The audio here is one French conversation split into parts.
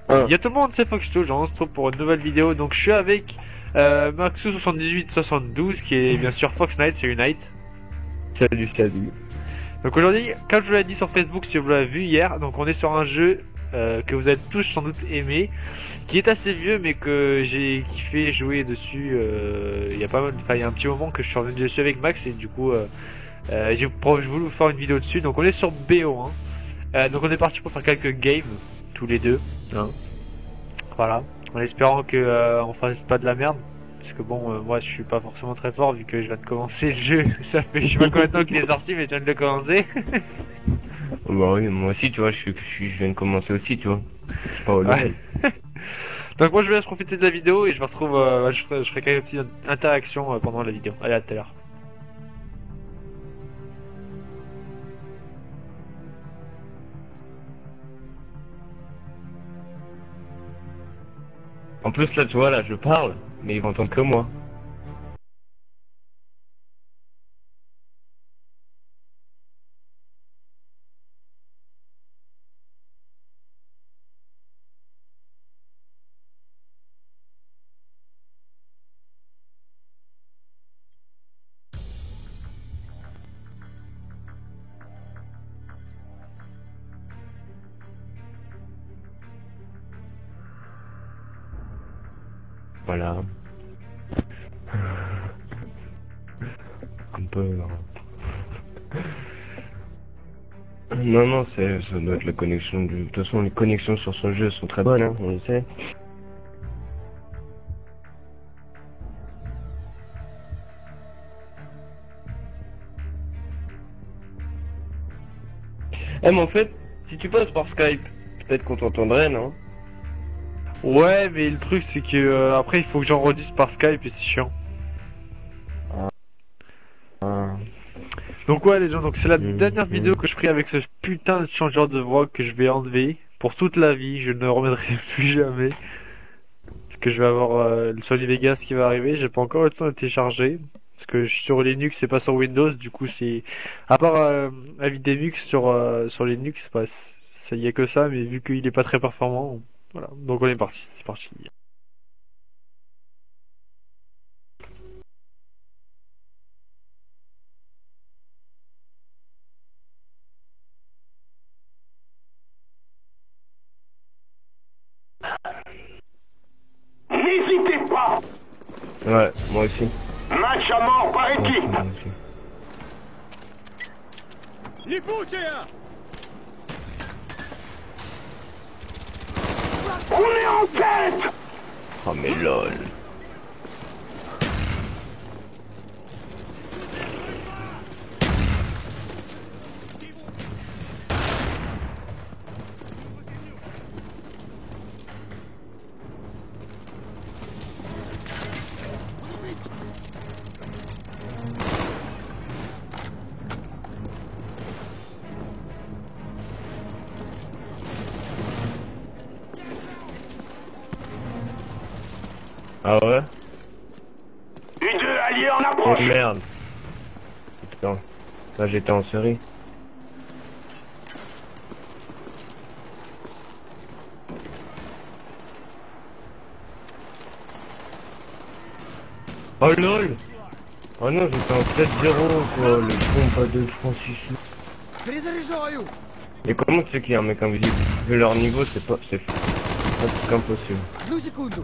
Ah, Il y a tout le monde, c'est Foxto, on se retrouve pour une nouvelle vidéo. Donc je suis avec Maxou7872 qui est bien sûr Fox Knight, c'est Unite. salut, salut. Donc aujourd'hui, comme je vous l'ai dit sur Facebook, si vous l'avez vu hier, donc on est sur un jeu que vous avez tous sans doute aimé, qui est assez vieux mais que j'ai kiffé jouer dessus. Il y a pas mal, enfin il y a un petit moment que je suis revenu dessus avec Max et du coup j'ai voulu vous faire une vidéo dessus. Donc on est sur BO1. Donc on est parti pour faire quelques games tous les deux. Hein. Voilà, en espérant que on fasse pas de la merde. Parce que bon, moi je suis pas forcément très fort vu que je viens de commencer le jeu. Ça fait je sais pas combien de temps qu'il est sorti, mais je viens de le commencer. Bah oui, moi aussi, tu vois, je viens de commencer aussi, tu vois. Je suis pas au Ouais. level. Donc moi je vous laisse profiter de la vidéo et je vous retrouve, je ferai quelques petites interactions pendant la vidéo. Allez, à tout à l'heure. En plus, là, tu vois, là, je parle, mais ils vont entendre que moi. Voilà. Un peu... Non, non, ça doit être la connexion du... De toute façon, les connexions sur ce jeu sont très bonnes, hein, on le sait. Eh, mais en fait, si tu passes par Skype, peut-être qu'on t'entendrait, non? Ouais, mais le truc c'est que après il faut que j'enregistre par Skype et c'est chiant. Ah. Donc ouais les gens, donc c'est la Hum, dernière vidéo hum. que je ferai avec ce putain de changeur de voix que je vais enlever pour toute la vie. Je ne remettrai plus jamais. Parce que je vais avoir le Sony Vegas qui va arriver. J'ai pas encore eu le temps de télécharger. Parce que je suis sur Linux, c'est pas sur Windows. Du coup, c'est à part la Videmux sur Linux, ça y a que ça. Mais vu qu'il est pas très performant, voilà. Donc on est parti. C'est parti. N'hésitez pas. Ouais, moi aussi. Match à mort par Moi aussi, équipe. moi aussi. Ебучая! On est en tête. Oh, mais lol. Ah ouais? U2 alliés en Oh approche. merde. Putain. Là j'étais en série. Oh lol. Oh non, j'étais en 7-0 quoi, le pompe à 2 francs 6. Перезаряжаю! Et comment tu sais qu'il y a un mec invisible? Vu leur niveau, c'est presque impossible. Одну секунду!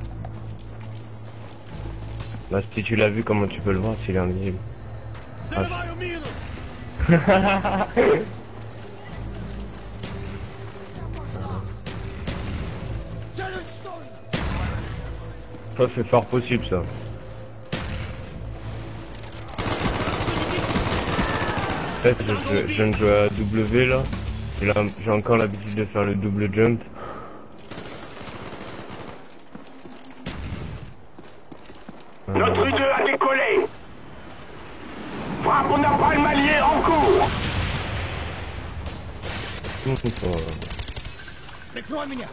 Bah si tu l'as vu, comment tu peux le voir s'il est invisible? Зарываю мину! Целюсь в сторону! Ça c'est fort possible ça. En fait, je viens de jouer à W là. Et là, j'ai encore l'habitude de faire le double jump. Notre U2 a décollé. Frappe au napalm allié en cours. Прикрой меня!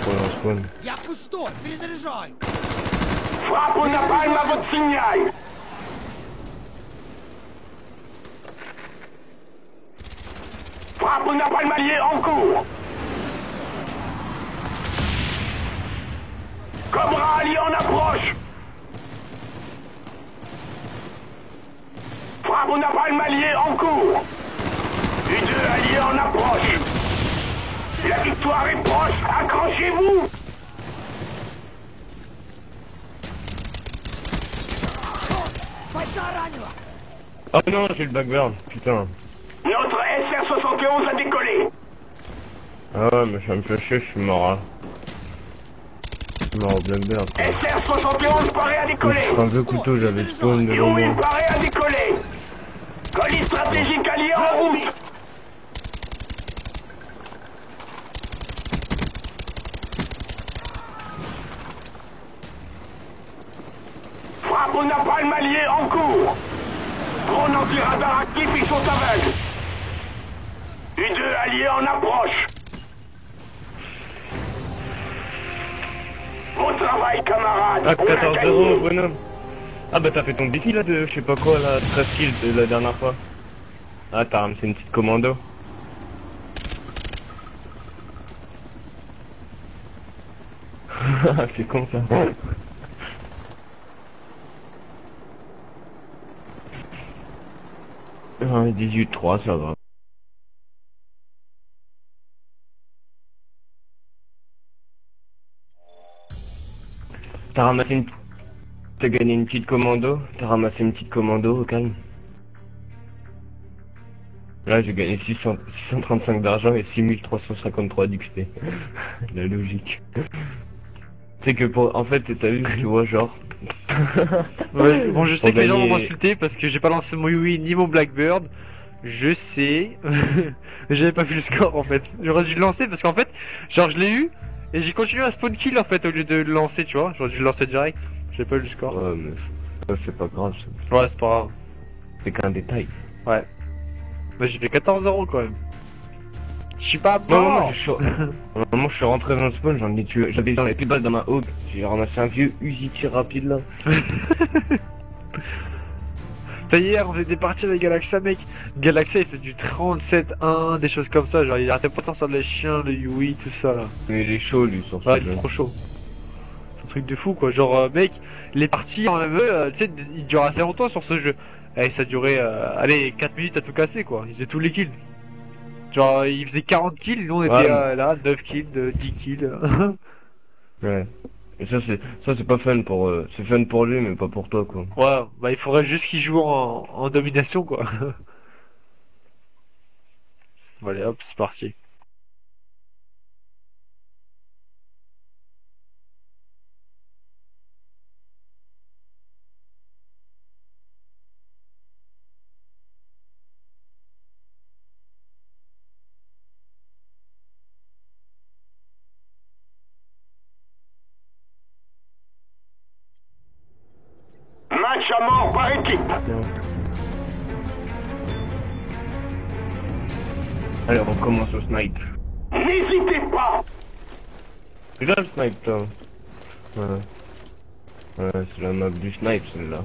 Pour leur spawn. Я пустой! Перезаряжаю! Frappe au napalm à votre signal. Frappe au napalm allié en cours. Cobra allié en approche. Frappe au napalm allié en cours. U2 allié en approche. La victoire est proche. Accrochez-vous. Бойца ранило! Oh non, j'ai le Blackbird, putain. Notre SR-71 a décollé. Ah ouais, mais ça me fait chier, je suis mort, hein. Je suis mort au Blackbird. SR-71 paraît à décoller. Je un vieux couteau, j'avais le spawn devant U-Wing moi. paraît à décoller. Colis stratégique allié en route. Frappe au napalm allié en cours. Drone anti-radar actif, ils sont aveugles. U2 allié en approche. Bon travail, camarades. Ah, On a 14-0, gagné. bonhomme. Ah bah t'as fait ton défi là de je sais pas quoi là, 13 kills de la dernière fois. Ah t'as ramassé une petite commando. C'est con ça. Ah, 18-3 ça va. T'as ramassé une... T'as gagné une petite commando. T'as ramassé une petite commando au calme. Là j'ai gagné 635 d'argent et 6353 d'XP. La logique. C'est que pour... En fait t'as vu, tu vois genre... Ouais, bon, je sais Pour que les gens vont gagner- m'insulter parce que j'ai pas lancé mon Yui ni mon Blackbird. Je sais. Mais j'avais pas vu le score en fait. J'aurais dû le lancer parce qu'en fait, genre je l'ai eu et j'ai continué à spawn kill en fait au lieu de le lancer, tu vois. J'aurais dû le lancer direct. J'ai pas eu le score. Ouais mais... ça, c'est pas grave, ça. Ouais, c'est pas grave. C'est qu'un détail. Ouais. Bah j'ai fait 14-0 quand même. Je suis pas Non, mort. moi je suis rentré dans le spawn, j'en ai tué. J'avais dans les plus balles dans ma hawk. J'ai ramassé un vieux Uzi tir rapide là. Ça y est, on faisait des parties avec Galaxa, mec. Galaxa, il fait du 37-1, des choses comme ça. Genre, il arrêtait pas de sortir les chiens, le Yui, tout ça là. Mais il est chaud lui sur ce Ouais, il jeu. est trop chaud. C'est un truc de fou quoi. Genre, mec, les parties en ME, tu sais, ils durent assez longtemps sur ce jeu. Et ça durait, allez, 4 minutes à tout casser quoi. Ils faisaient tous les kills. Genre, ils faisaient 40 kills, nous on était Ouais, là, 9 kills, 10 kills. Ouais. Et ça c'est pas fun pour c'est fun pour lui mais pas pour toi quoi. Ouais, bah il faudrait juste qu'ils jouent en domination quoi. Bon, allez hop, c'est parti. Match à mort par équipe. Allez on commence au snipe. N'hésitez pas. C'est là le snipe toi. Ouais. Ouais c'est la map du snipe celle-là.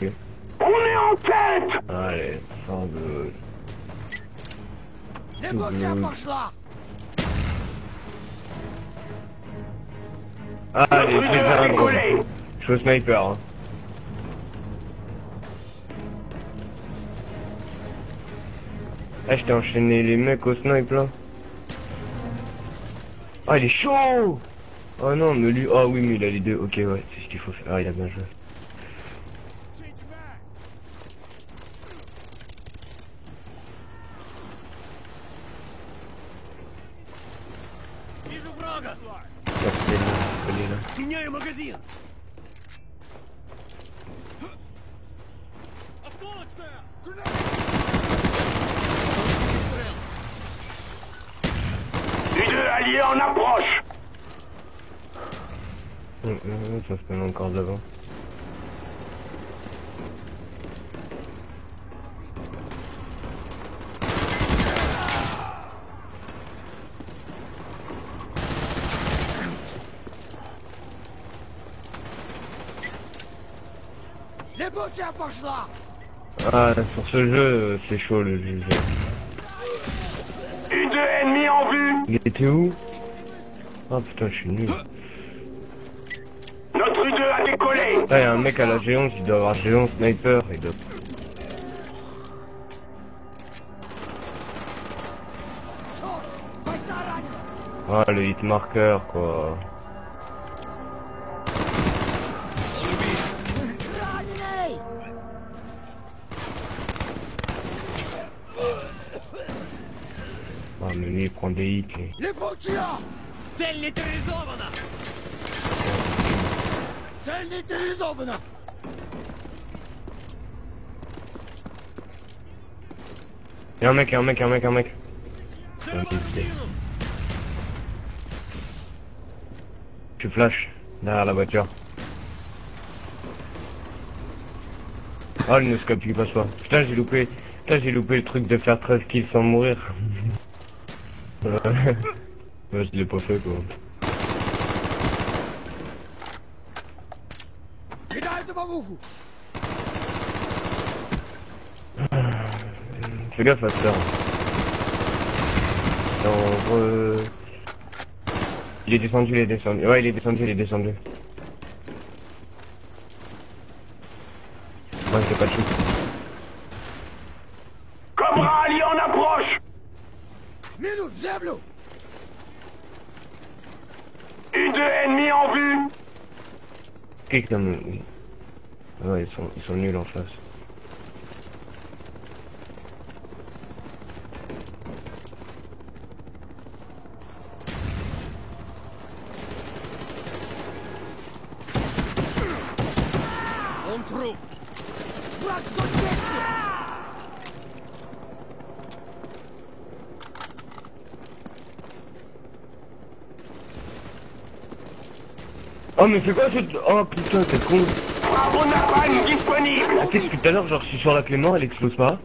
Ok. On est en tête. Allez, sans de... Небо пошла! Allez, je vais U2 faire a un gros. décollé. Je suis au sniper. Hein. Ah, je t'ai enchaîné les mecs au snipe là. Ah, il est chaud. Oh non, mais lui... Ah oui, mais il a les deux. Ok, ouais, c'est ce qu'il faut faire. Ah, il a bien joué. Вижу врага! Ah, c'est là. Меняю магазин! Осколочная! U2 alliés en approche. Ça se fait encore d'avant. Липучая пошла! Ah, sur ce jeu, c'est chaud le jeu. U2 ennemis en vue. Il était où? Ah putain, je suis nul. Notre U2 a décollé. Ah, y'a un mec à la géance, il doit avoir géant sniper, il doit... Черт! Бойца ранено! Ah, le hit marker, quoi. Раненый! Ah, mais lui, il prend des hits, lui. Липучая! Цель нейтрализована! Цель нейтрализована! Y'a un mec, y'a un mec, y'a un mec, y'a un mec. Tu flash derrière la voiture. Oh, le no-scope qui passe pas. Putain, j'ai loupé. Putain, j'ai loupé le truc de faire 13 kills sans mourir. Ouais, je l'ai pas fait, quoi. Кидаю дымовуху! Fais gaffe à ça. Il est descendu, il est descendu. Ouais, il est descendu, il est descendu. Moi, j'ai pas de shoot. Cobra allié en approche. Минус в землю! U2 ennemis en vue. Kick comme... Ouais, ils sont nuls en face. Он труп! Враг в зоне действия! Oh, mais c'est quoi ce... Oh putain, t'es con. Frappe au napalm disponible. Ah, qu'est-ce que tout à l'heure, genre, je suis sur la Clément, elle explose pas.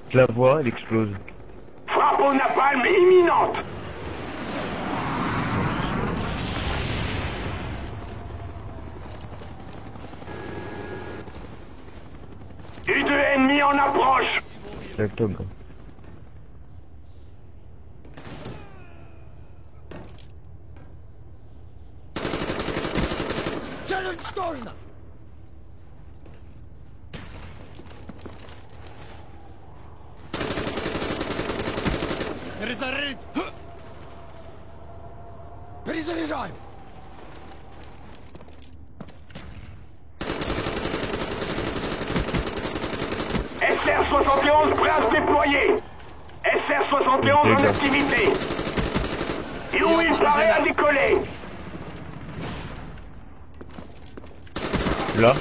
Je la vois, elle explose. Frappe au napalm imminente. U2 ennemis en approche. C'est octobre. Цель уничтожена! Перезарядить! Перезаряжаю! SR-71 prêt à se déployer. SR-71 en activité. U-Wing paré à décoller. Là.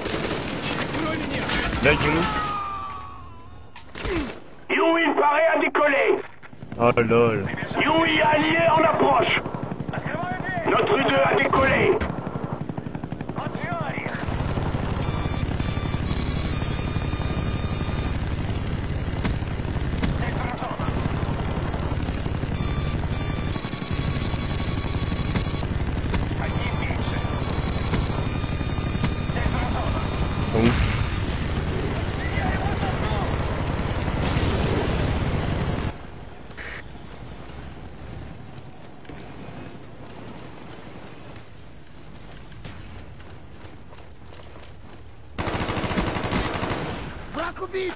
Là, Jimmy. U-Wing paré à décoller. Oh lol. U-Wing allié en approche. Notre U2 a décollé. Oui. Враг убит!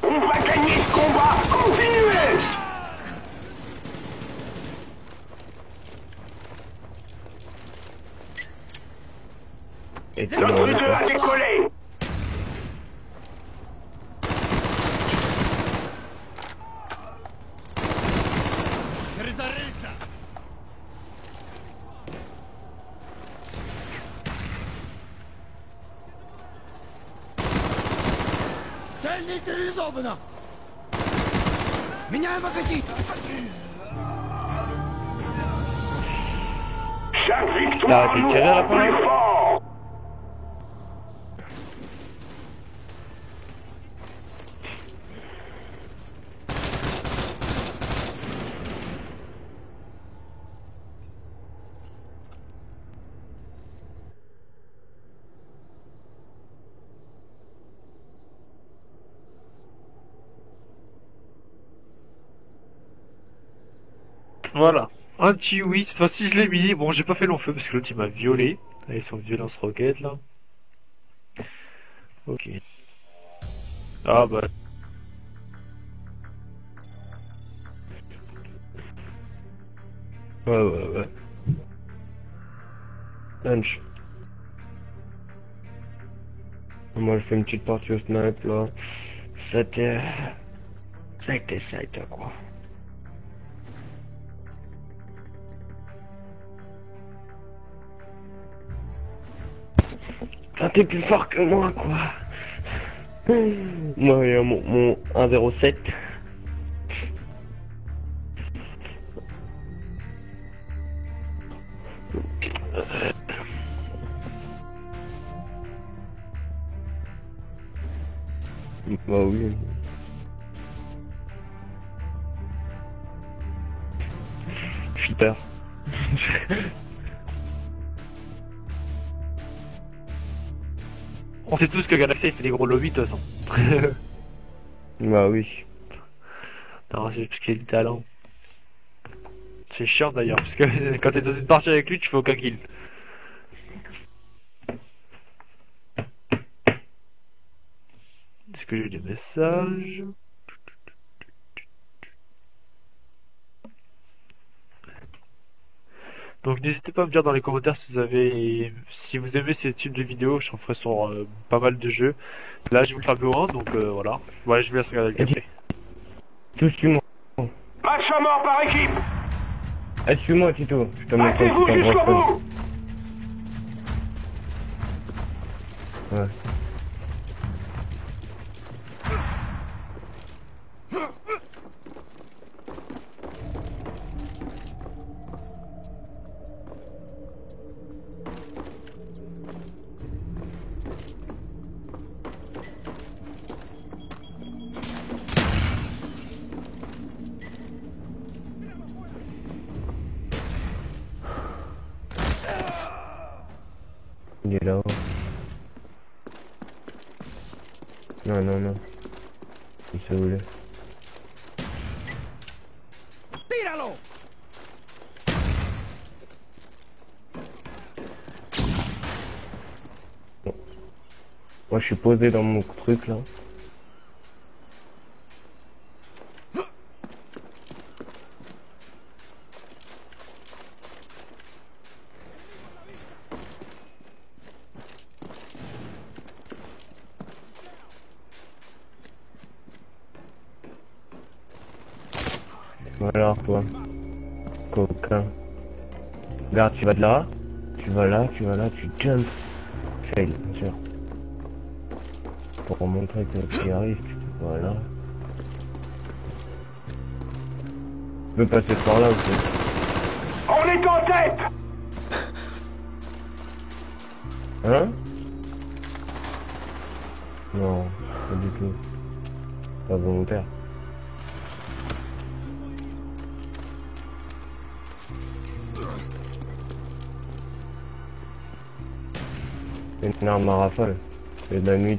On va gagner ce combat. Continuez. Et c'est Notre bon, U2 a décollé. Перезарядиться! Цель нейтрализована! Меняю магазин! Chaque victoire T'as nous tiré à la rend fin, plus là fort. Voilà. Un petit oui, cette fois-ci je l'ai mis. Bon, j'ai pas fait long feu parce que l'autre il m'a violé. Avec son violence roquette là. Ok. Ah bah. Ouais. Lunch. Moi je fais une petite partie au snipe là. C'était... Ça a été quoi. Putain, t'es plus fort que moi quoi. Moi il y a mon 1,07. Bah oui. Cheater. On sait tous que Galaxy il fait des gros lobbies de toute façon. Bah oui. Non, c'est parce qu'il a du talent. C'est chiant d'ailleurs, parce que quand t'es dans une partie avec lui, tu fais aucun kill. Est-ce que j'ai des messages? Donc n'hésitez pas à me dire dans les commentaires si vous aimez ce type de vidéo, je ferai sur pas mal de jeux. Là je vais vous le faire BO1, donc voilà. Ouais, je vous laisse regarder le gameplay. Tout suis-moi. Match à mort par équipe. Suis-moi Tito, je te montre un Battez-vous petit jusqu'au endroit bout. Ouais. Il est là-haut. Non. Il s'est roulé. Tíralo! Moi je suis posé dans mon truc là. Voilà toi. Coquin. Regarde, tu vas de là, tu vas là, tu jump. Fail, bien sûr. Pour montrer que tu y arrives, voilà. Tu peux passer par là aussi. On est en tête. Hein? Non, pas du tout. Pas volontaire. C'est une arme à rafale. C'est de la nuit.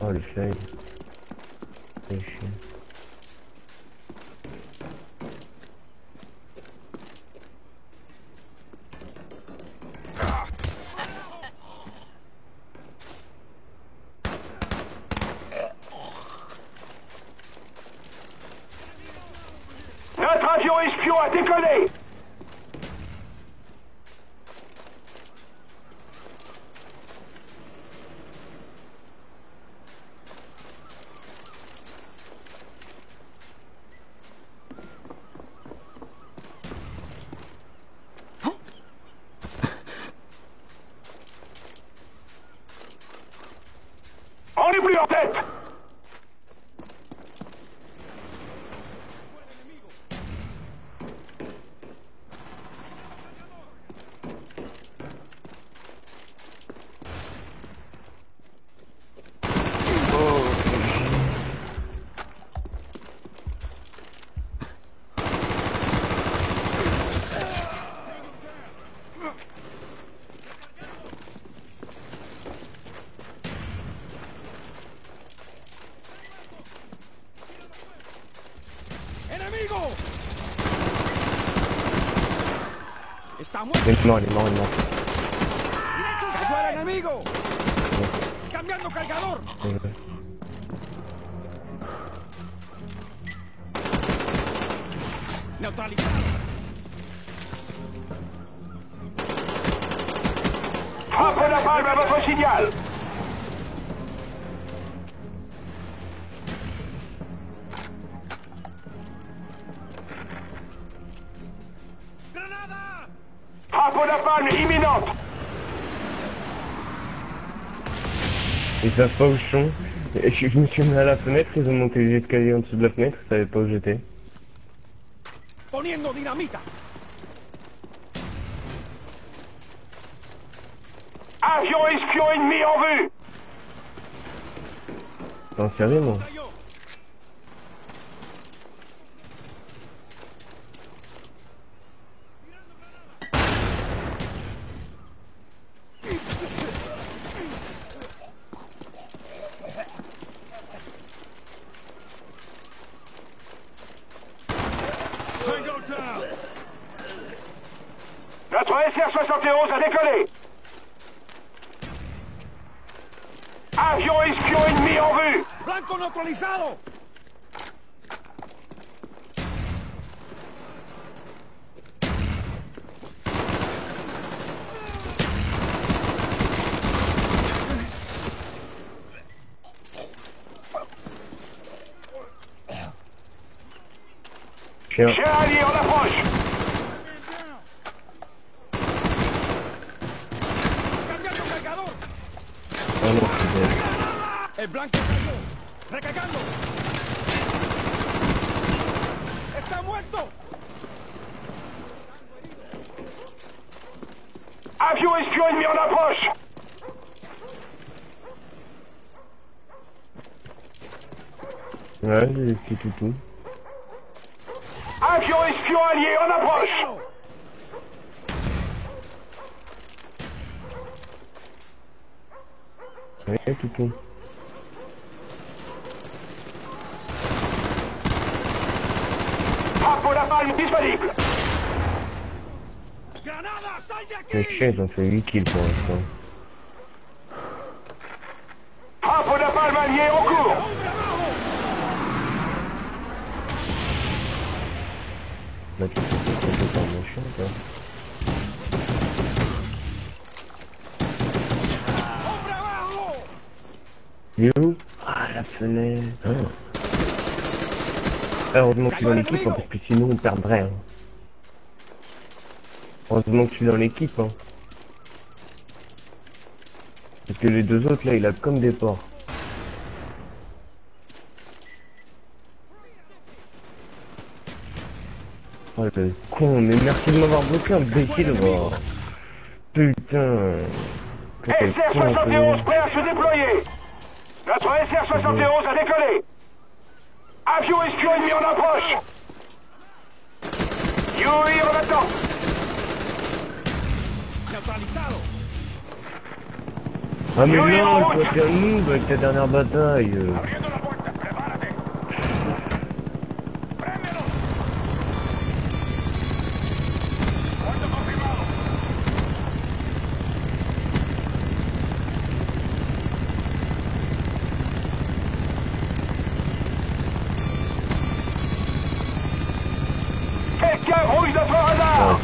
Oh le fail. C'est chiant. Notre avion espion a décollé. On n'est plus en tête. Está muerto. Il est mort, il est mort, il est mort. Cayó el enemigo. Cambiando cargador. Neutralizado. Frappe la palme à votre signal. Granada. Frappe la palme imminente. Ils savent pas où je suis. Et je me suis mis à la fenêtre, ils ont monté les escaliers en dessous de la fenêtre, ils savaient pas où j'étais. Poniendo dinamita. Avion espion ennemi en vue. T'es en sérieux, moi? Cayó. Tango down. Notre SR-71 a décollé. Avion espion ennemi en vue. Blanco neutralizado. Chien. Chien allié en approche. Cambiando cargador. Ah non, c'est El blanco cayó. Recargando. Está muerto. Avion espion ennemi en approche. Ouais, c'est tout. Avion espion allié en approche. Ouais, tout. Frappe la palme disponible. Granada, sal de Les aquí. chiens, ils ont fait 8 kills pour l'instant. Frappe la palme alliée en cours. Hombre abajo. Là, tu fais par mon chien, quoi. Hombre abajo. Il est où? Ah, la fenêtre. Ah. Heureusement que je suis dans l'équipe, hein, parce que sinon on perdrait. Hein. Heureusement que je suis dans l'équipe. Hein. Parce que les deux autres là, il a comme des porcs. Oh le con, mais merci de m'avoir bloqué, imbécile, moi. Putain. Quel con, un peu. SR-71 prêt à se déployer. Notre SR-71 a décollé. Avion espion ennemi en approche. Yuri en attente. Neutralizado. Ah mais non, toi t'es un noob avec ta dernière bataille. Abriendo la puerta, prepárate. Préndelo. Puerto confirmado. Quelqu'un rouille notre radar.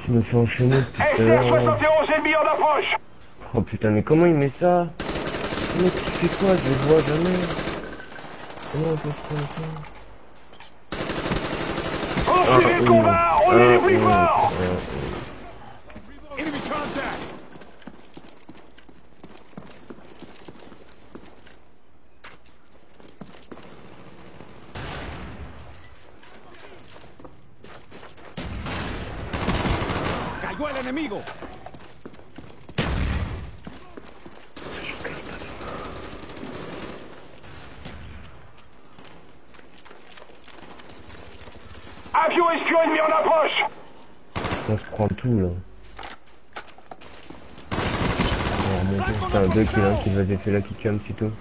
Je me fais enchaîner tout à l'heure. SR-71 ennemi en approche. Oh putain, mais comment il met ça? Mais tu fais quoi? Je le vois jamais. Comment on peut faire ça? Poursuivez le combat, on est les plus forts. Enemy contact. Cayó el enemigo. Avion espion ennemi en approche. On se prend tout là. On va remonter. Putain, 2 kills, hein, qui va fait la kick un petit peu.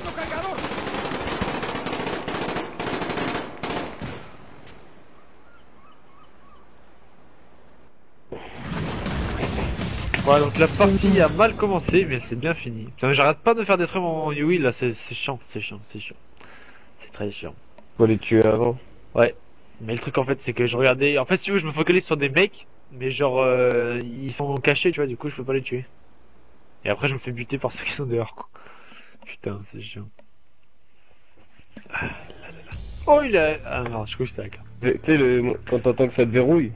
Cargando cargador. Voilà, donc la partie a mal commencé, mais c'est bien fini. Putain, mais j'arrête pas de faire détruire mon Yui là, c'est chiant, c'est chiant, c'est chiant. C'est très chiant. Faut les tuer avant. Ouais. Mais le truc en fait, c'est que je regardais. En fait, si tu veux, je me focalise sur des mecs, mais genre, ils sont cachés, tu vois, du coup, je peux pas les tuer. Et après, je me fais buter par ceux qui sont dehors, quoi. Putain, c'est chiant. Ah, là, là, là. Oh, il a. Ah non, je crois que c'était la carte. Tu sais, quand t'entends que ça te verrouille,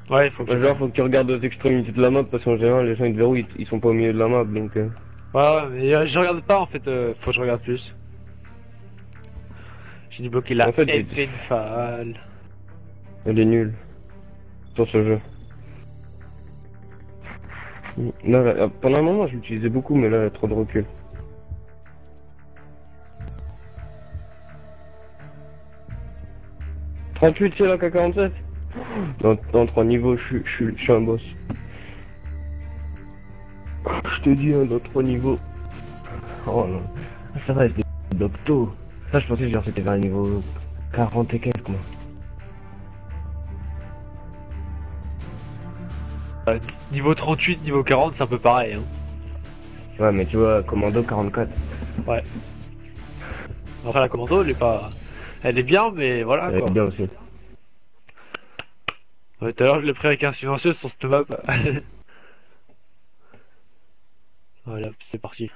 Ouais, il faut que je. genre faut que tu regardes aux extrémités de la map parce qu'en général les gens ils te verrouillent, ils sont pas au milieu de la map donc. Ouais, ouais, mais je regarde pas en fait, faut que je regarde plus. J'ai dû bloquer la En fait, F-Infal. Elle est nulle sur ce jeu. Là, pendant un moment je l'utilisais beaucoup mais là elle a trop de recul. « 38 c'est la K47 ?» Dans 3 niveaux je suis un boss. Je te dis hein, dans 3 niveaux. Oh non. Ça va être des doctos. Ça je pensais genre c'était vers le niveau 40 et quelques moi. Niveau 38, niveau 40, c'est un peu pareil. Hein. Ouais mais tu vois, commando 44. Ouais. Après la commando, elle est pas... Elle est bien, mais voilà Elle quoi. est bien aussi. Ouais, tout à l'heure, je l'ai pris avec un silencieux sur cette map. Voilà, c'est parti.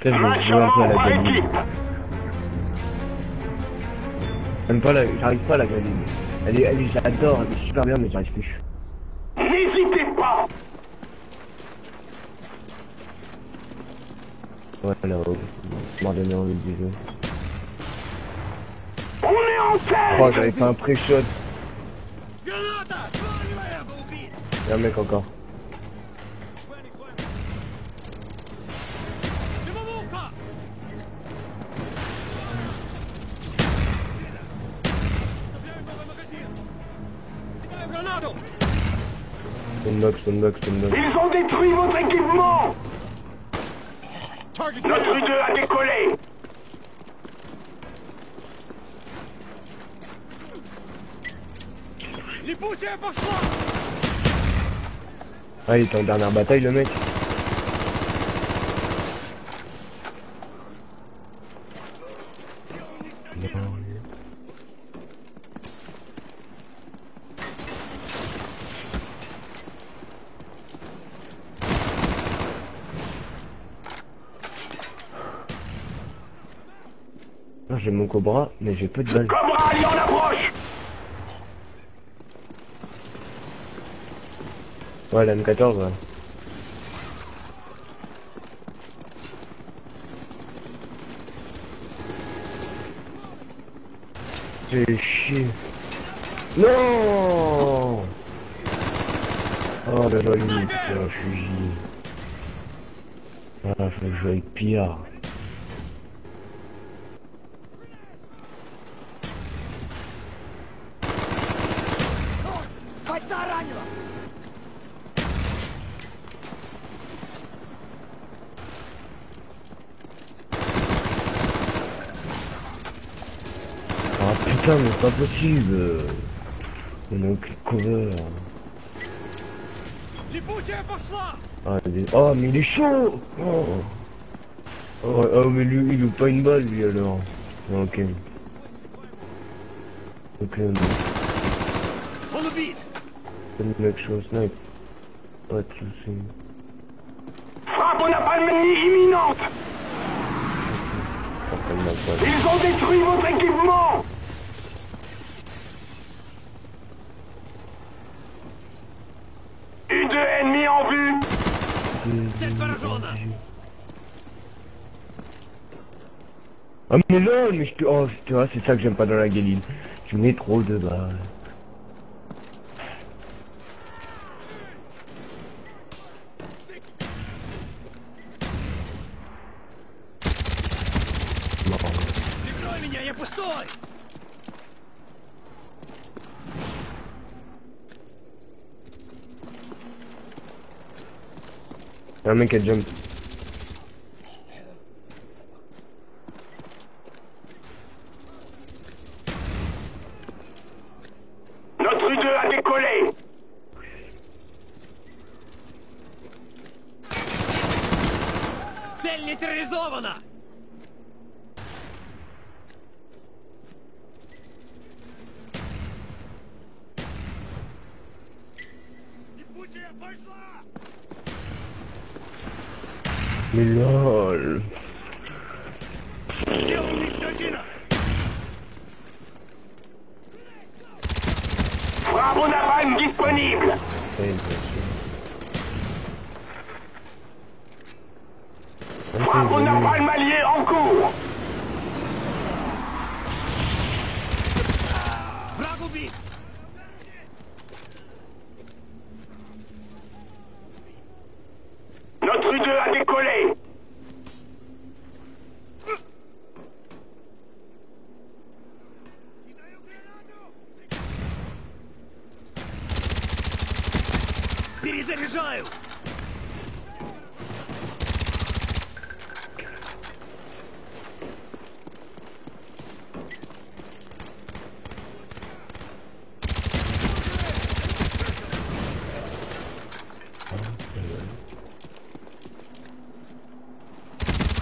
Ça, je Match joue un peu à mort la par galine. équipe. J'aime pas j'arrive pas à la galine. J'adore, elle est super bien mais j'arrive plus. N'hésitez pas. Voilà, mort de envie du jeu. On est en tête. Oh, j'avais fait un pré-shot. Granada! Y'a un mec encore. Stonedock. Ils ont détruit votre équipement. Target Notre U2 a décollé. Липучая пошла! Ah, il était en dernière bataille le mec. Ah, j'ai mon cobra, mais j'ai peu de balles. Cobra allié en approche. Ouais, la M14, ouais. J'ai chier. Non. Oh là là, lui, je suis... Ah, faut que je joue avec Pillard. Ah putain, mais c'est pas possible. Il y en a aucun cover. Липучая пошла! Ah, oh, mais il est chaud. Oh, mais lui, il loupe pas une balle, lui, alors. Ah, ok. Ok, Он убит! le mec chaud, snipe. Pas de soucis. Frappe au napalm ennemi imminente. Après, il m'a pas... Ils ont détruit votre équipement. U2 ennemi en vue. Ah mais non, mais oh, tu vois, c'est ça que j'aime pas dans la galine. Tu mets trop de balles. меня, я пустой! Un mec a jump. Notre U2 a décollé. Цель нейтрализована! Ебучая пошла! Mais lol. Все уничтожено! Frappe au napalm disponible. Ça y est, bien sûr. Frappe au napalm allié en cours. Враг убит! Notre U2 a décollé. Перезаряжаю!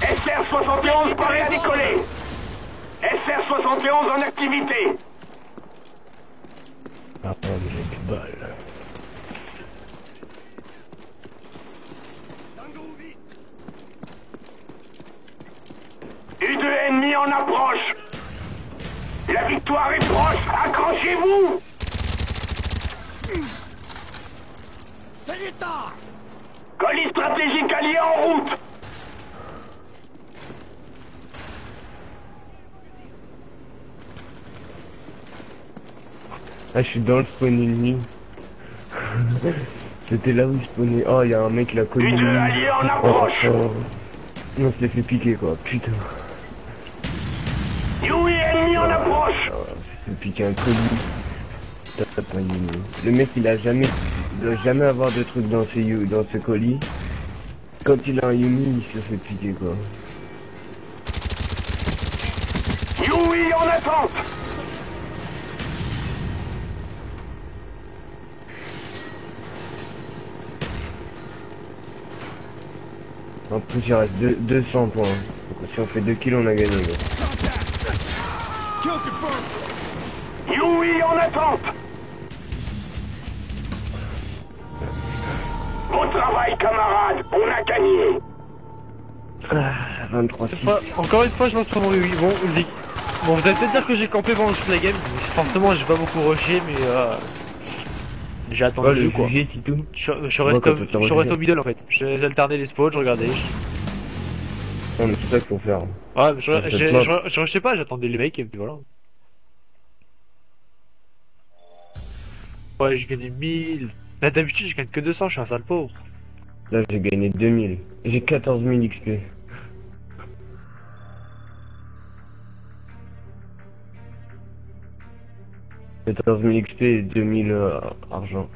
SR-71 paraît à décoller. SR-71 en activité. Ah, mais j'ai plus de balles. Танго убит! U2 ennemi en approche. La victoire est proche. Accrochez-vous. Санитар! Colis stratégique allié en route. Ah, je suis dans le spawn ennemi. C'était là où il spawnait. Oh, il y a un mec là connu. U2 allié en approche. On s'est fait piquer quoi, putain. Yui ennemi en approche. Oh, on s'est fait piquer un colis. T'as pas Yumi. Le mec il a jamais. Il doit jamais avoir de trucs dans ce colis. Quand il a un Yumi, il se fait piquer quoi. Yui en attente. En plus il reste 200 points. Donc, si on fait 2 kills on a gagné. Quoi. Kill confirmed! Yui en attente. Bon travail camarade, on a gagné. Ah, 23 6. Encore une fois, je lance sur mon UI. Bon, bon, vous allez peut-être dire que j'ai campé pendant toute la game. Forcément, j'ai pas beaucoup rushé, mais j'ai attendu Oh, le le jeu, quoi. sujet c'est tout. Je Ouais, reste, quand t'as je reste refait. au middle en fait. J'ai alterné les spawns, je regardais. Non mais c'est ça qu'il faut faire. Ouais, mais Ouais, c'est je rushais pas, j'attendais les mecs et puis voilà. Ouais, j'ai gagné 1000. Là, d'habitude, je gagne que 200, je suis un sale pauvre. Là j'ai gagné 2000. J'ai 14 000 XP. « 14 000 XP et 2000 argent.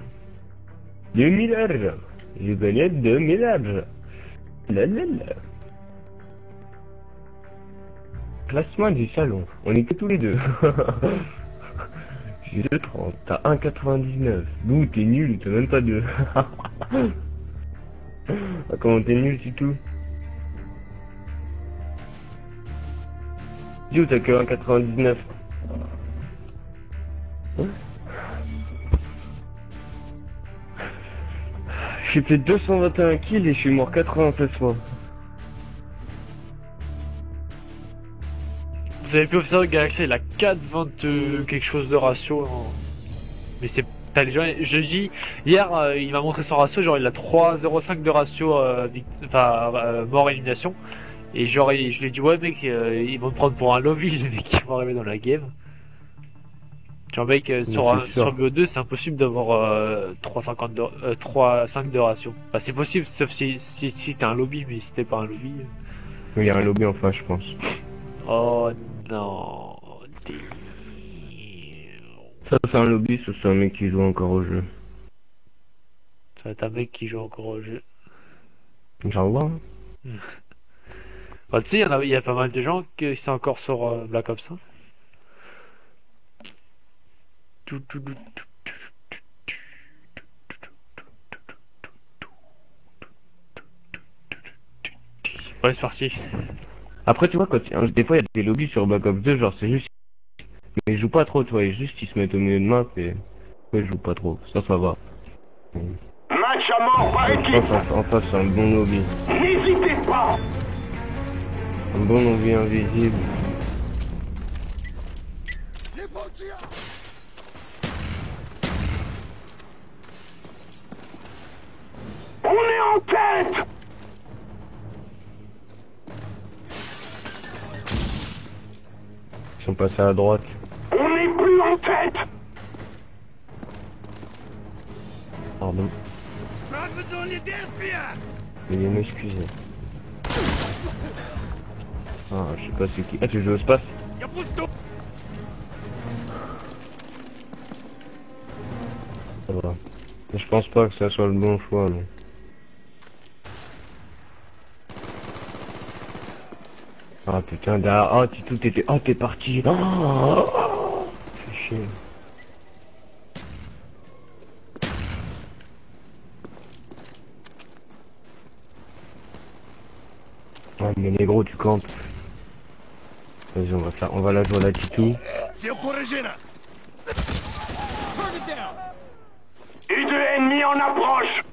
2000 argent. J'ai gagné 2000 argent. La la la. Classement du salon. On est que tous les deux. J'ai 2,30. T'as 1,99. Nous t'es nul, t'as même pas 2. Ah, comment t'es nul c'est tout. Dis où t'as que 1,99. J'ai fait 221 kills et je suis mort 96 fois. Vous avez pu observer que Galaxy il a 4,20 quelque chose de ratio. Mais c'est. T'as les gens. Je dis. Hier, il m'a montré son ratio, genre il a 3,05 de ratio mort élimination. Et genre, je lui ai dit, ouais, mec, ils vont me prendre pour un lobby, les mecs qui vont arriver dans la game. Genre, mec, sur BO2, c'est impossible d'avoir 3,5 de ratio. Enfin, c'est possible, sauf si t'es un lobby, mais si t'es pas un lobby. Il y a un lobby enfin, je pense. Oh non. Ça c'est un lobby, ça c'est un mec qui joue encore au jeu. Ça va être un mec qui joue encore au jeu. J'en vois. Hein. Bah, tu sais, il y a pas mal de gens qui sont encore sur Black Ops 1. Ouais, c'est parti. Après tu vois, des fois il y a des lobbies sur Black Ops 2, genre c'est juste... Mais ils jouent pas trop, tu vois, juste ils se mettent au milieu de map et... Ouais, ils jouent pas trop, ça va. Match à mort par équipe. En face, c'est un bon lobby. N'hésitez pas. Un bon lobby invisible. Не получи! On est en tête. Ils sont passés à droite. On n'est plus en tête. Pardon. Враг в зоне действия! Veuillez m'excuser. Ah, je sais pas c'est qui. Ah, tu joues au space? Я пусту! Ça va. Mais je pense pas que ça soit le bon choix, mais... Ah putain, derrière... Ah, tout était... Ah, t'es parti. Oh, c'est chier. Ah, mais négro, tu campes. Vas-y, on va la jouer à la titou. Цел поражена! Target down! U2 ennemis en approche.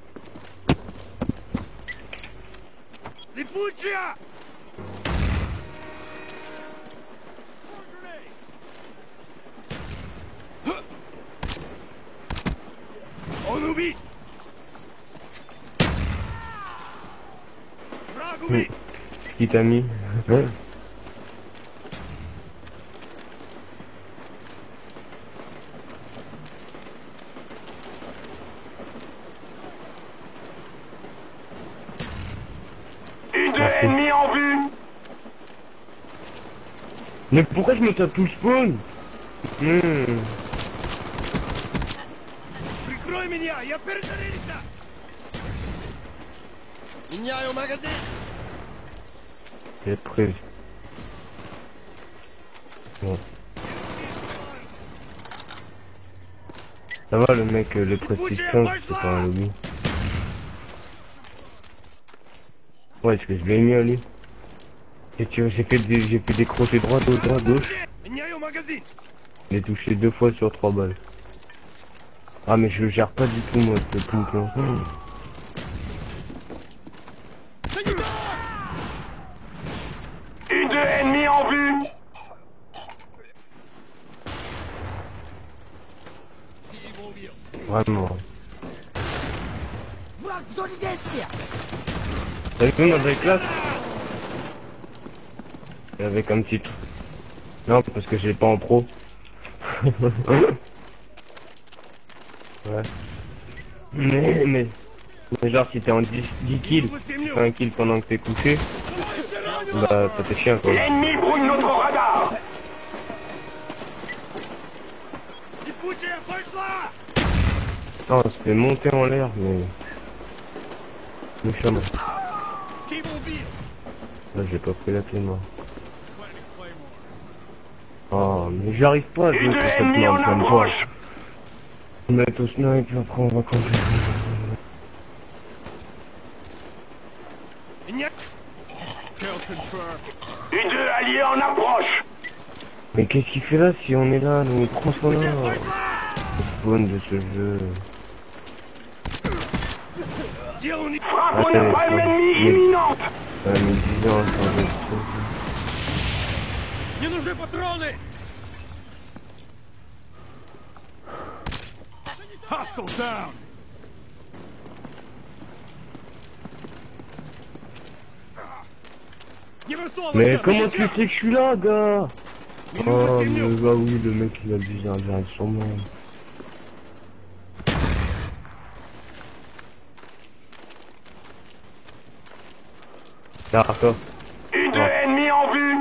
Липучая! Он убит! Враг убит! Qui t'a mis? Hein? U2 ennemis en vue. Mais pourquoi je me tape tout le spawn? Прикрой меня! Я перезарядиться! Меняю магазин! J'ai prévu. Bon. Ça va le mec, le prestige 15, c'est pas un lobby. Ouais, est-ce que je l'ai mis à lui? Et tu vois, j'ai fait des crochets droite, gauche. Меняю магазин! J'ai touché 2 fois sur 3 balles. Ah mais je gère pas du tout moi ce truc là. U2 ennemis en vue. Vraiment. Враг в зоне действия! T'as vu dans les classes? Avec un petit truc. Non parce que j'ai pas en pro. Ouais. Mais genre si t'es en 10 kills, tu fais un kill pendant que t'es couché, bah ça fait chien quoi. L'ennemi brouille notre radar. Липучая пошла! Non, on se fait monter en l'air mais... Méchamment. Киба убит! Là j'ai pas pris la clé mort. Oh mais j'arrive pas à jouer U2 sur cette ennemis en map comme toi. approche. On va mettre au snipe et après on va camper. Меня... Kill confirmed. U2 alliés en approche. Mais qu'est-ce qu'il fait là si on est là, nous prends là. Le spawn de ce jeu. Делу не... Frappe au napalm ennemi imminente. Ouais mais 10 ans sans être trop. Мне нужны патроны! Hostile down! Не высовывайся! Mais comment tu сейчас! sais que je suis là, gars? Минута Oh, mais семью! bah oui, le mec il a visé en direct sur moi. D'accord. U2 ennemis en vue.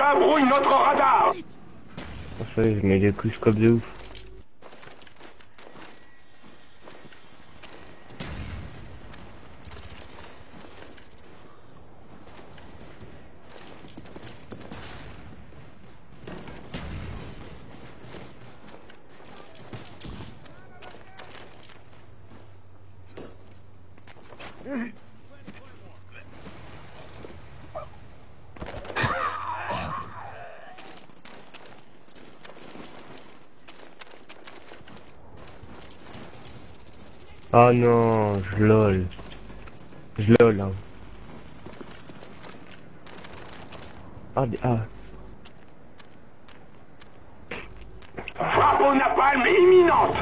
Ça brouille notre radar. Enfin, je mets des couches comme de ouf. Oh non, je lol. Je lol, hein. Ah. Frappe au napalm imminente.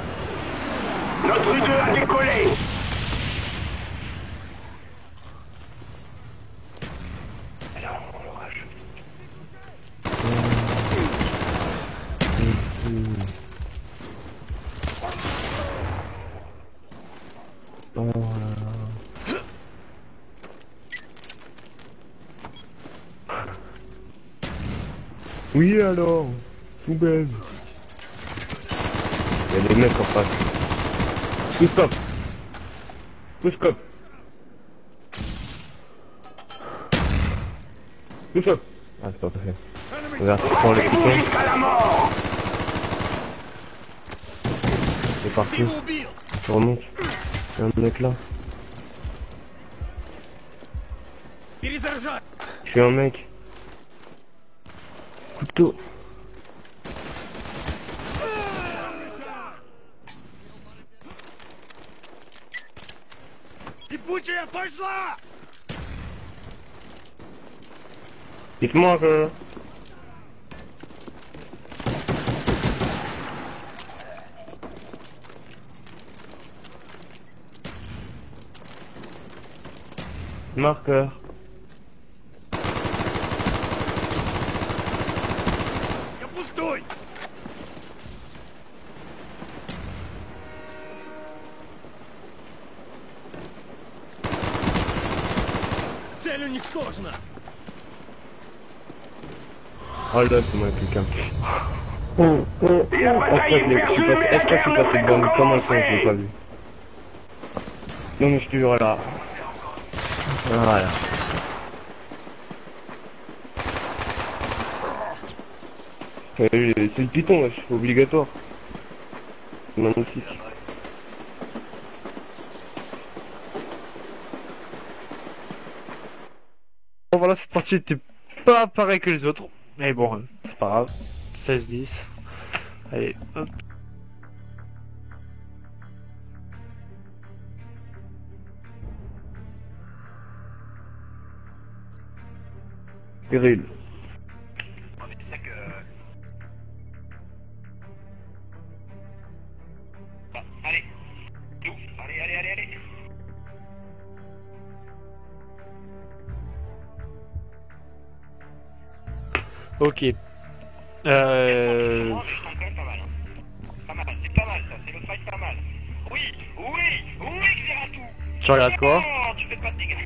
Notre U2 a décollé. Oui alors, poubelle. Il y a des mecs en face. Pousse-cop. Pousse-cop. Pousse-cop. Ah, c'est pas fait. Regarde, tu prends le Frappez-vous piton. jusqu'à la mort. C'est parti. T-Mobile. Tu remontes. Il y a un mec là. Перезаряжай. Je suis un mec. Couteau. Кипучая пошла. Dites-moi que... Marqueur. Я пустой. Цель уничтожена. Oh là, c'est moi quelqu'un. La bataille est perdue, mais la Est-ce que guerre tu ne passes fait devant que comment ça, je l'ai pas commencer. vu. Non mais je te jure là. Voilà. C'est le piton, wesh, c'est obligatoire. C'est magnifique. Bon voilà, cette partie était pas pareille que les autres. Mais bon, c'est pas grave. 16-10. Allez, hop. Terrible. Allez. Ok. Franchement, je sens quand même pas mal. Pas mal, c'est pas mal ça, c'est le fight pas mal. Oui, Xeratou. Tu regardes quoi? Non, tu fais pas de dégâts.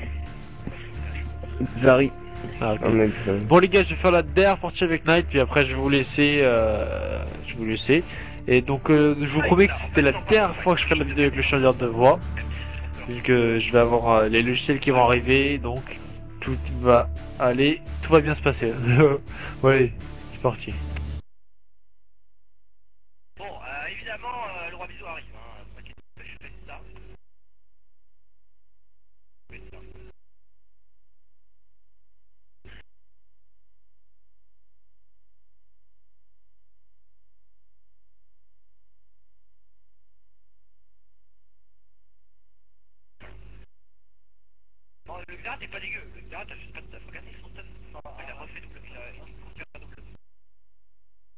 Zari. Ah, ok. Un mec, ça. Bon les gars, je vais faire la dernière partie avec Knight, puis après je vais vous laisser. Et donc je vous promets que c'était la dernière fois que je ferai la vidéo avec le changeur de voix, vu que je vais avoir les logiciels qui vont arriver, donc tout va aller, tout va bien se passer. Bon allez, c'est parti. Bon, évidemment, le roi bisou arrive. Hein. T'inquiète pas, je fais ça. Bon, le Xerath est pas dégueu. Le Xerath, t'as juste pas de taf. Regardez son taf. Il a refait double. Il a fait un double.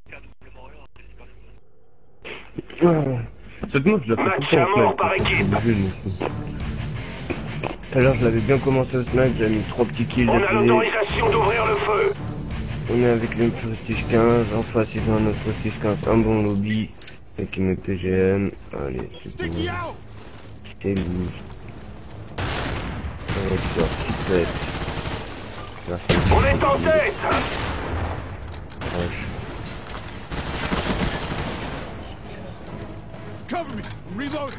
Il a un double mort, c'est pas fou. Cette mode, je la fais Match tout le à temps. mort par équipe. Tout à l'heure, je l'avais bien commencé au snipe, j'avais mis 3 petits kills On a d'affilée. l'autorisation d'ouvrir le feu. On est avec le Prestige 15, en face ils ont un autre Prestige 15, un bon lobby, avec mes PGM, allez, c'est bon, Sticky out. c'est lui. Avec leur petite tête. Là, c'est On est en tête. vache. Cover me. I'm reloading.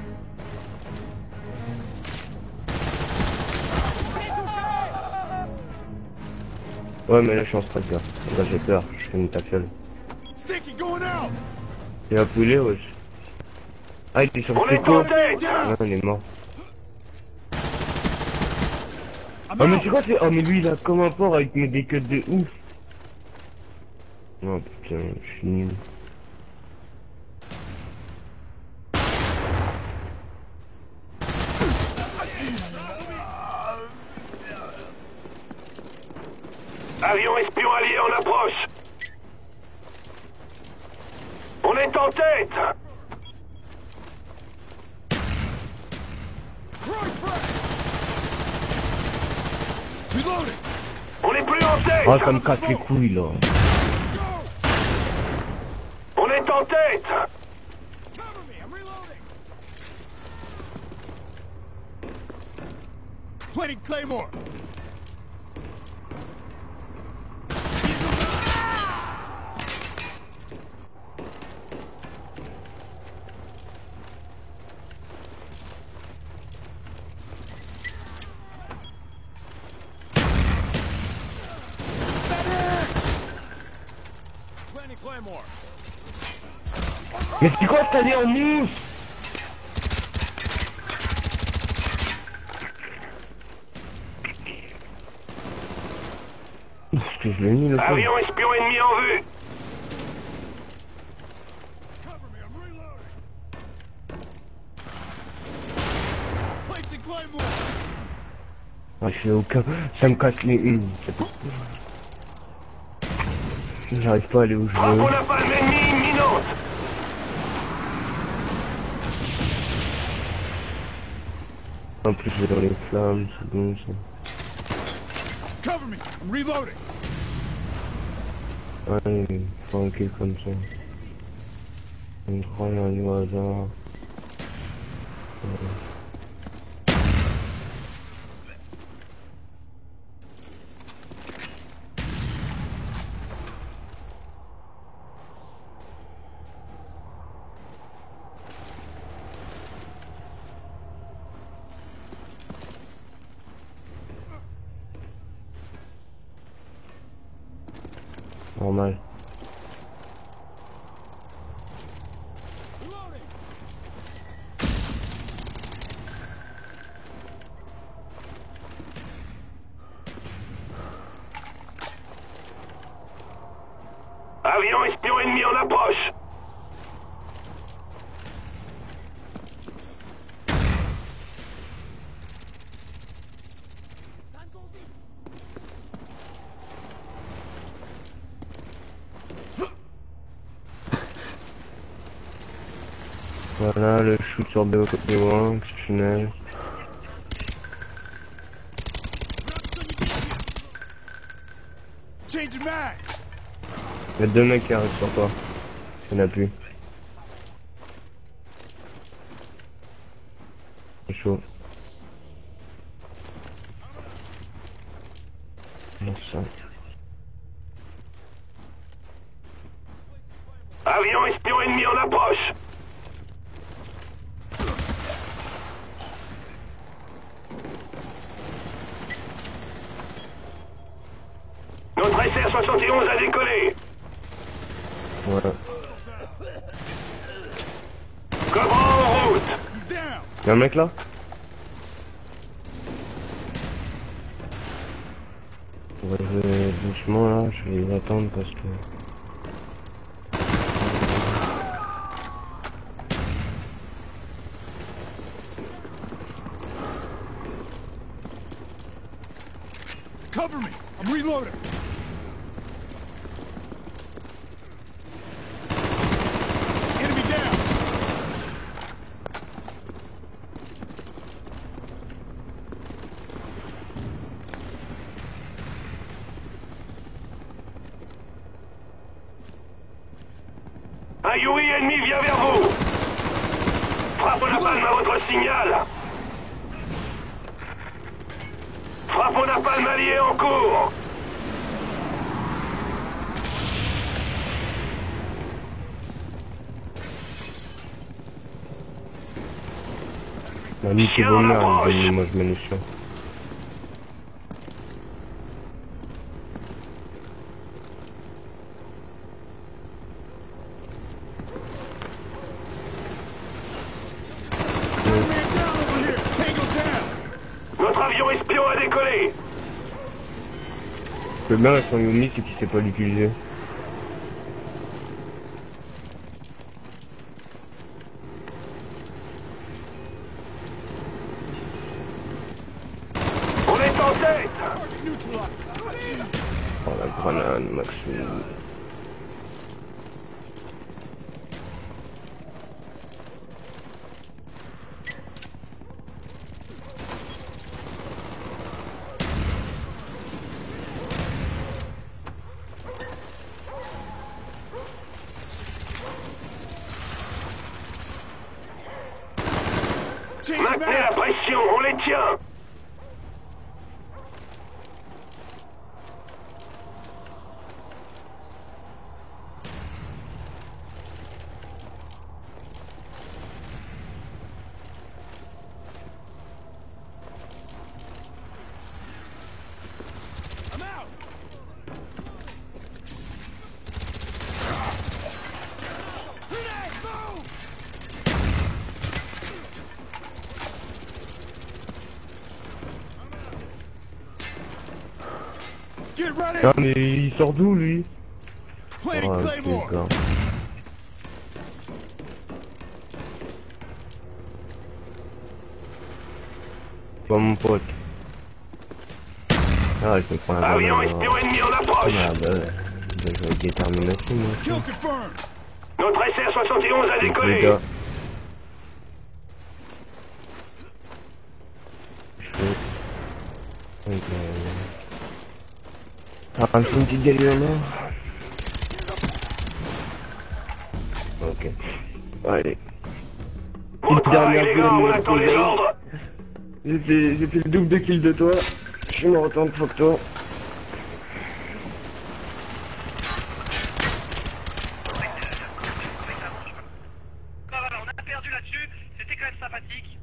Ouais, mais là, je suis en stress, gars. Là, j'ai peur. Je fais une tafiole. Sticky going out. Il a poulet, wesh. Ah, il était sur On le est péto. tenté. Ah, il est mort. I'm Oh, mais out. c'est quoi, c'est... Oh, mais lui, il a comme un porc avec des cuts de ouf. Oh, putain, je suis nul. Avion espion allié en approche. On est en tête. Reloading. On est plus en tête. Oh, ça me casse les couilles, là. On est en tête. Cover me. I'm reloading. Planting Claymore. Planting Claymore. Mais c'est quoi cette année en mousse? Ouf, que je l'ai mis, le con. Avion espion ennemi en vue. Cover me. I'm reloading. Placing Claymore. Ah, je fais aucun... Ça me casse les... J'arrive pas à aller où je Frappe veux. au napalm ennemi imminente. En plus, je vais dans les flammes, c'est bon, ça. Cover me. I'm reloading. Ouais, faut un kill comme ça. Une troll, un au hasard. Normal. Reloading. Avion espion ennemi en approche. Voilà, le shoot sur BO1, tunnel. Changing mag. Il y a deux mecs qui arrivent sur toi. Il n'y en a plus. C'est chaud. Non, ça. Avion espion ennemi en approche. Notre SR-71 a décollé. Voilà. Cobra en route. He's down. Y'a un mec là? Ouais, je vais doucement là, je vais les attendre parce que... Cover me. I'm reloading. Enemy down. Un Yuri ennemi vient vers vous. Frappe au napalm à votre signal. Frappe au napalm allié en cours. Bah, niquez Chien vos en mères, approche. les amis, moi je mets les chiens. Man down over here! Tango down! Notre avion espion a décollé. Le bien avec son Yumi, c'est qu'il sait pas l'utiliser. On est en tête. Neutralize! Oh la grenade, Maxime. Change Maintenez la map! pression, on les tient. I'm out! Grenade, move! Get ready! Non mais il sort d'où lui? Planting Oh, Claymore! putain. Pas mon pote. Ah, je me prends la Avion grenade. espion ennemi en approche. Ah bah ouais. Bah, je vais détermination moi. Kill confirmed! Notre SR-71 a Les décollé. gars. Ah, un petit galère là. Ok. Allez. Bon Une travail dernière les vue, gars, on mon attend les collègue. ordres. J'ai fait le double de kill de toi. Je me retourne photo. Bah voilà, on a perdu là-dessus, c'était quand même sympathique.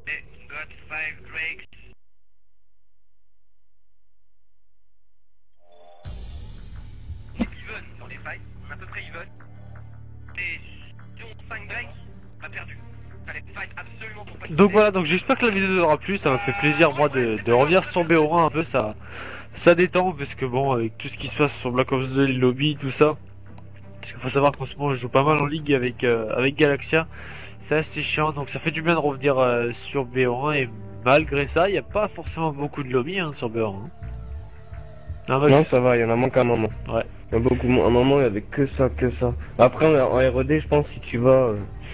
Et got 5 Drakes. Even dans les fights, on est à peu près even. Et si on 5 Drakes, on a perdu. Fallait fight absolument pour pas Donc voilà, donc j'espère que la vidéo vous aura plu, ça m'a fait plaisir moi de revenir sur BO1 un peu, ça détend parce que bon, avec tout ce qui se passe sur Black Ops 2, les lobbies, tout ça, parce qu'il faut savoir qu'en ce moment je joue pas mal en ligue avec Galaxia, c'est assez chiant, donc ça fait du bien de revenir sur BO1 et malgré ça, il n'y a pas forcément beaucoup de lobbies hein, sur BO1. Hein. Non, Max Non, ça va, il y en a moins qu'un moment. Ouais. Il y a beaucoup moins. Un moment, il y avait que ça, que ça. Après, en RED, je pense, si tu vas,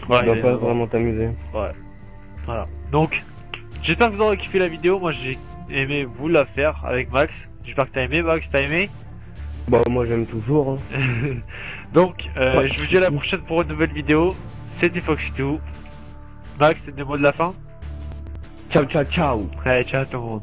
Ouais, tu vas il pas est- vraiment t'amuser. Ouais. Voilà. Donc, j'espère que vous aurez kiffé la vidéo. Moi, j'ai aimé vous la faire avec Max. J'espère que t'as aimé, Max. T'as aimé? Bah, moi, j'aime toujours. Hein. Donc, Ouais. je vous dis à la prochaine pour une nouvelle vidéo. C'était Fox2. Max, c'est le mot de la fin? Ciao, ciao, ciao. Allez, ciao tout le monde.